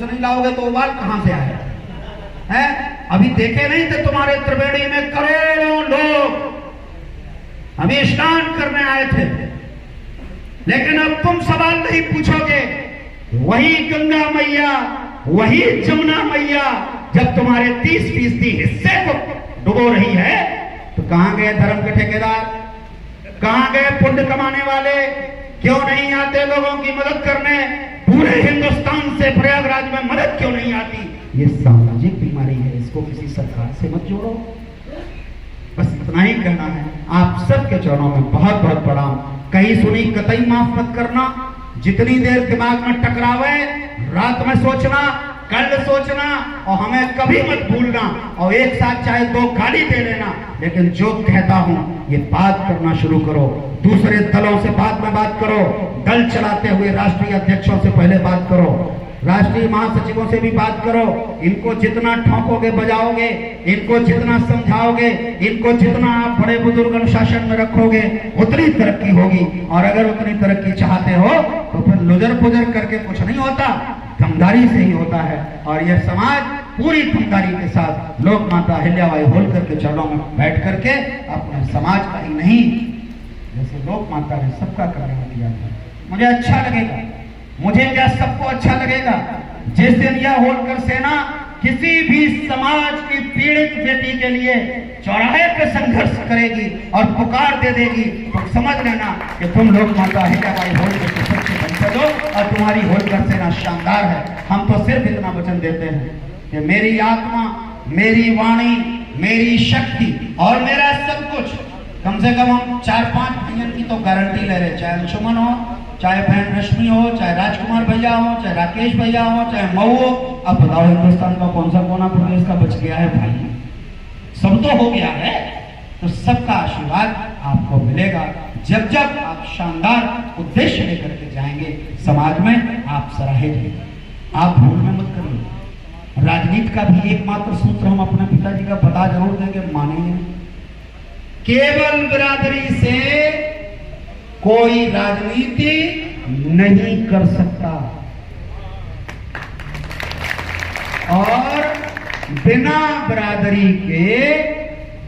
वापस नहीं लाओगे तो उबाल कहां से आए हैं? अभी देखे नहीं थे तुम्हारे त्रिवेणी में करोड़ों लोग अभी स्नान करने आए थे, लेकिन अब तुम सवाल नहीं पूछोगे। वही गंगा मैया, वही जमुना मैया जब तुम्हारे 30% हिस्से को डुबो रही है, तो कहां गए धर्म के ठेकेदार, कहां गए पुण्य कमाने वाले? क्यों नहीं आते लोगों की मदद करने? पूरे हिंदुस्तान से प्रयागराज में मदद क्यों नहीं आती? ये सामाजिक बीमारी है, इसको किसी सरकार से मत जोड़ो। बस इतना ही कहना है। आप सबके चरणों में बहुत बहुत प्रणाम। कहीं सुनी कतई माफ मत करना। जितनी देर दिमाग में टकरावे, रात में सोचना, कल सोचना, और हमें कभी मत भूलना, और एक साथ चाहे 2 गाली दे लेना, लेकिन जो कहता हूं ये बात करना शुरू करो। दूसरे दलों से बाद में बात करो, दल चलाते हुए राष्ट्रीय अध्यक्षों से पहले बात करो, राष्ट्रीय महासचिवों से भी बात करो। इनको जितना ठोकोगे बजाओगे, इनको जितना समझाओगे, इनको जितना आप बड़े बुजुर्ग अनुशासन में रखोगे, उतनी तरक्की होगी। और अगर उतनी तरक्की चाहते हो तो फिर लुजर पुजर करके कुछ नहीं होता, दमदारी से ही होता है। और यह समाज पूरी दमदारी के साथ लोक माता अहिल्याबाई होलकर के चरणों में बैठ करके अपने समाज का ही नहीं, जैसे लोक माता ने सबका कल्याण किया था, मुझे अच्छा लगेगा। मुझे क्या सबको अच्छा लगेगा? जिस दिन यह होलकर सेना किसी भी समाज की पीड़ित बेटी के लिए चौराहे पे संघर्ष करेगी और पुकार दे देगी, तो समझ लेना कि तुम लोग माता अहिल्याबाई होलकर के सच्चे वंशज हो और तुम्हारी होलकर सेना शानदार है। हम तो सिर्फ इतना वचन देते हैं कि मेरी आत्मा, मेरी वाणी, मेरी शक्ति और मेरा सब कुछ, कम से कम हम 4-5 भाइयों की तो गारंटी ले रहे, चाहे अंशुमन हो, चाहे बहन रश्मि हो, चाहे राजकुमार भैया हो, चाहे राकेश भैया हो, चाहे मऊ हो। अब बताओ हिंदुस्तान का कौन सा कोना प्रदेश का बच गया है भाई? सब तो हो गया है। तो सबका आशीर्वाद आपको मिलेगा जब जब आप शानदार उद्देश्य लेकर के जाएंगे समाज में, आप सराहे जाएंगे। आप भूल में मत करिए। राजनीति का भी एकमात्र सूत्र हम अपने पिताजी का बता जरूर देंगे, मानेंगे। केवल बिरादरी से कोई राजनीति नहीं कर सकता और बिना बिरादरी के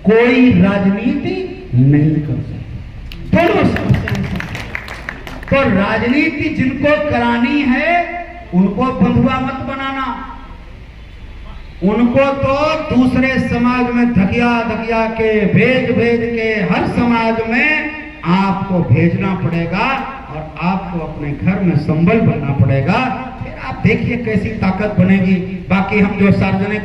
कोई राजनीति नहीं कर सकता। दोनों समस्याएं। तो राजनीति जिनको करानी है उनको बंधुआ मत बनाना, उनको तो दूसरे समाज में धकिया के भेज के हर समाज में आपको भेजना पड़ेगा और आपको अपने घर में संबल बनना पड़ेगा। फिर आप देखिए कैसी ताकत बनेगी। बाकी हम जो सार्वजनिक